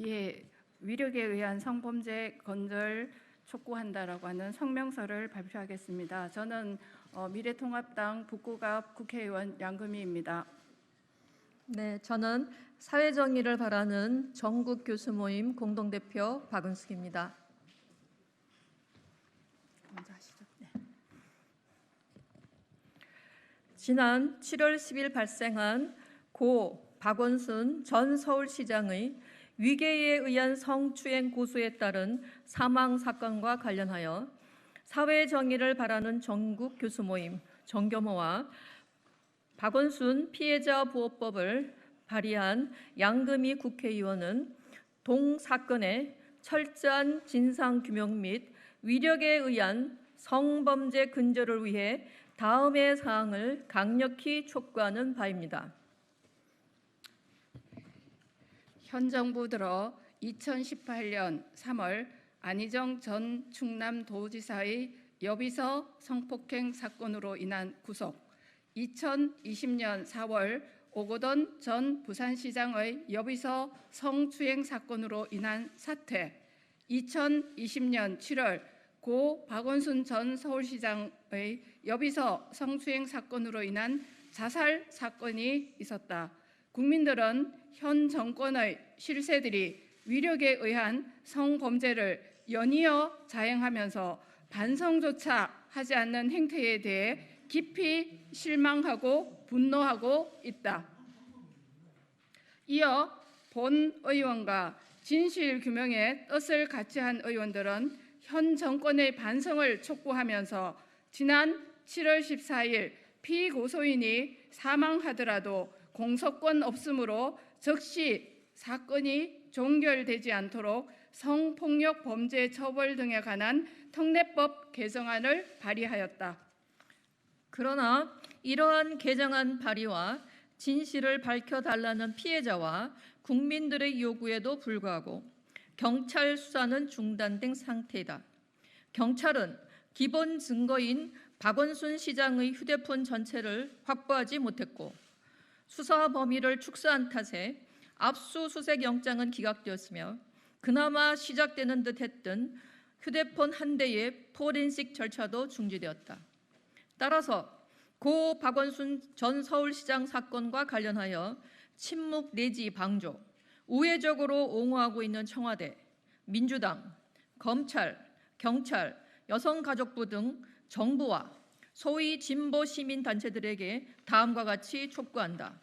예, 위력에 의한 성범죄 건절 촉구한다라고 하는 성명서를 발표하겠습니다. 저는 미래통합당 북구갑 국회의원 양금희입니다. 네, 저는 사회정의를 바라는 전국 교수 모임 공동대표 박은숙입니다. 먼저 하시죠. 네. 지난 7월 10일 발생한 고 박원순 전 서울시장의 위계에 의한 성추행 고소에 따른 사망 사건과 관련하여 사회정의를 바라는 전국 교수 모임 정교모와 박원순 피해자 보호법을 발의한 양금희 국회의원은 동 사건의 철저한 진상규명 및 위력에 의한 성범죄 근절을 위해 다음의 사항을 강력히 촉구하는 바입니다. 현 정부 들어 2018년 3월 안희정 전 충남도지사의 여비서 성폭행 사건으로 인한 구속, 2020년 4월 오거돈 전 부산시장의 여비서 성추행 사건으로 인한 사퇴, 2020년 7월 고 박원순 전 서울시장의 여비서 성추행 사건으로 인한 자살 사건이 있었다. 국민들은 현 정권의 실세들이 위력에 의한 성범죄를 연이어 자행하면서 반성조차 하지 않는 행태에 대해 깊이 실망하고 분노하고 있다. 이어 본 의원과 진실규명의 뜻을 같이 한 의원들은 현 정권의 반성을 촉구하면서 지난 7월 14일 피고소인이 사망하더라도 공소권 없으므로 즉시 사건이 종결되지 않도록 성폭력 범죄 처벌 등에 관한 특례법 개정안을 발의하였다. 그러나 이러한 개정안 발의와 진실을 밝혀달라는 피해자와 국민들의 요구에도 불구하고 경찰 수사는 중단된 상태이다. 경찰은 기본 증거인 박원순 시장의 휴대폰 전체를 확보하지 못했고 수사 범위를 축소한 탓에 압수수색 영장은 기각되었으며 그나마 시작되는 듯 했던 휴대폰 한 대의 포렌식 절차도 중지되었다. 따라서 고 박원순 전 서울시장 사건과 관련하여 침묵 내지 방조, 우회적으로 옹호하고 있는 청와대, 민주당, 검찰, 경찰, 여성가족부 등 정부와 소위 진보 시민단체들에게 다음과 같이 촉구한다.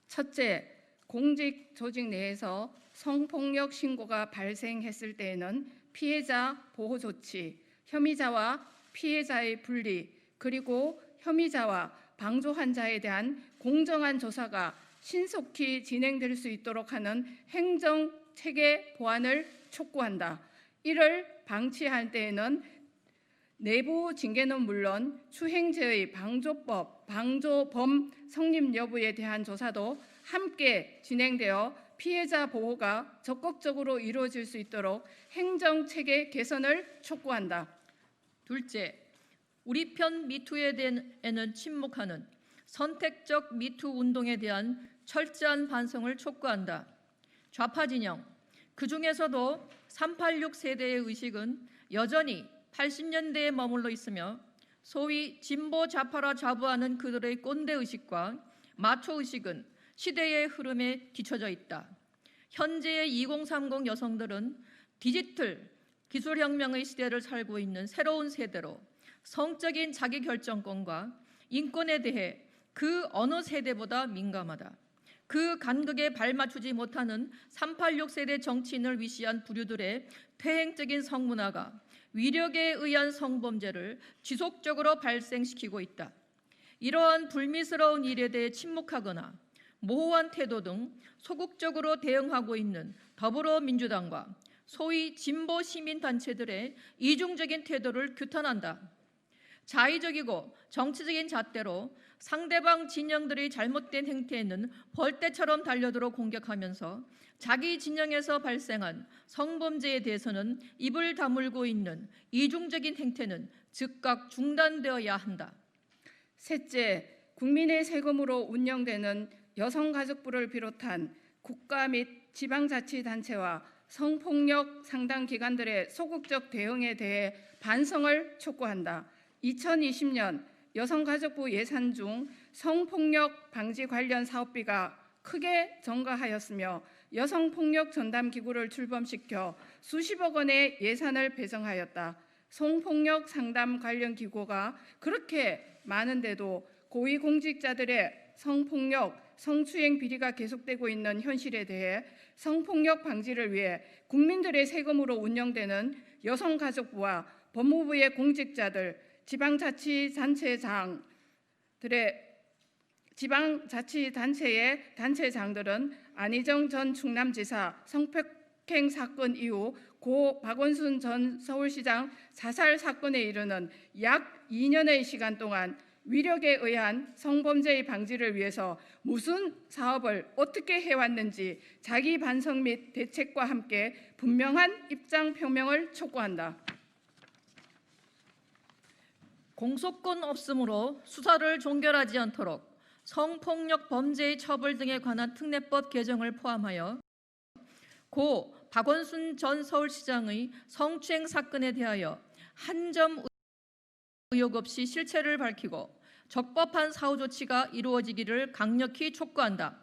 첫째, 공직 조직 내에서 성폭력 신고가 발생했을 때에는 피해자 보호 조치, 혐의자와 피해자의 분리, 그리고 혐의자와 방조 환자에 대한 공정한 조사가 신속히 진행될 수 있도록 하는 행정 체계 보완을 촉구한다. 이를 방치할 때에는 내부 징계는 물론 추행죄의 방조법, 방조범 성립 여부에 대한 조사도 함께 진행되어 피해자 보호가 적극적으로 이루어질 수 있도록 행정체계 개선을 촉구한다. 둘째, 우리 편 미투에 대해는 침묵하는 선택적 미투 운동에 대한 철저한 반성을 촉구한다. 좌파 진영, 그중에서도 386 세대의 의식은 여전히 80년대에 머물러 있으며 소위 진보 좌파라 자부하는 그들의 꼰대 의식과 마초 의식은 시대의 흐름에 뒤처져 있다. 현재의 2030 여성들은 디지털 기술혁명의 시대를 살고 있는 새로운 세대로 성적인 자기결정권과 인권에 대해 그 어느 세대보다 민감하다. 그 간극에 발맞추지 못하는 386 세대 정치인을 위시한 부류들의 퇴행적인 성문화가 위력에 의한 성범죄를 지속적으로 발생시키고 있다. 이러한 불미스러운 일에 대해 침묵하거나 모호한 태도 등 소극적으로 대응하고 있는 더불어민주당과 소위 진보 시민단체들의 이중적인 태도를 규탄한다. 자의적이고 정치적인 잣대로 상대방 진영들의 잘못된 행태에는 벌떼처럼 달려들어 공격하면서 자기 진영에서 발생한 성범죄에 대해서는 입을 다물고 있는 이중적인 행태는 즉각 중단되어야 한다. 셋째, 국민의 세금으로 운영되는 여성가족부를 비롯한 국가 및 지방자치단체와 성폭력 상담 기관들의 소극적 대응에 대해 반성을 촉구한다. 2020년 여성가족부 예산 중 성폭력 방지 관련 사업비가 크게 증가하였으며 여성폭력 전담 기구를 출범시켜 수십억 원의 예산을 배정하였다. 성폭력 상담 관련 기구가 그렇게 많은데도 고위공직자들의 성폭력, 성추행 비리가 계속되고 있는 현실에 대해 성폭력 방지를 위해 국민들의 세금으로 운영되는 여성가족부와 법무부의 공직자들, 지방자치단체의 단체장들은 안희정 전 충남지사 성폭행 사건 이후 고 박원순 전 서울시장 자살 사건에 이르는 약 2년의 시간 동안 위력에 의한 성범죄의 방지를 위해서 무슨 사업을 어떻게 해왔는지 자기 반성 및 대책과 함께 분명한 입장 표명을 촉구한다. 공소권 없음으로 수사를 종결하지 않도록 성폭력 범죄의 처벌 등에 관한 특례법 개정을 포함하여 고 박원순 전 서울시장의 성추행 사건에 대하여 한 점 의혹 없이 실체를 밝히고 적법한 사후 조치가 이루어지기를 강력히 촉구한다.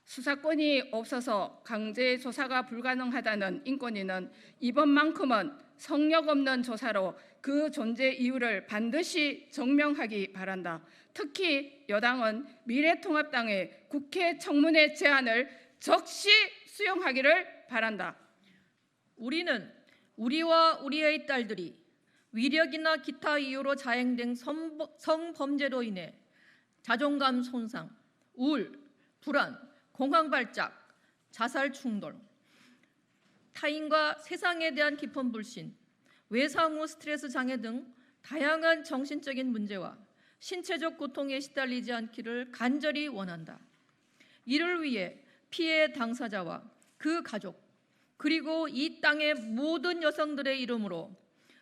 수사권이 없어서 강제 조사가 불가능하다는 인권위는 이번만큼은 성역 없는 조사로 그 존재 이유를 반드시 증명하기 바란다. 특히 여당은 미래통합당의 국회 청문회 제안을 적시 수용하기를 바란다. 우리는 우리와 우리의 딸들이 위력이나 기타 이유로 자행된 성범죄로 인해 자존감 손상, 우울, 불안, 공황 발작, 자살 충돌, 타인과 세상에 대한 깊은 불신, 외상 후 스트레스 장애 등 다양한 정신적인 문제와 신체적 고통에 시달리지 않기를 간절히 원한다. 이를 위해 피해 당사자와 그 가족, 그리고 이 땅의 모든 여성들의 이름으로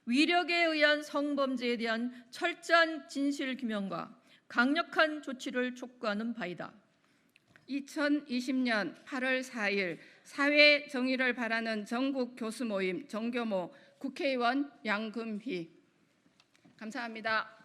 위력에 의한 성범죄에 대한 철저한 진실 규명과 강력한 조치를 촉구하는 바이다. 2020년 8월 4일 사회 정의를 바라는 전국 교수 모임 정교모 국회의원 양금희. 감사합니다.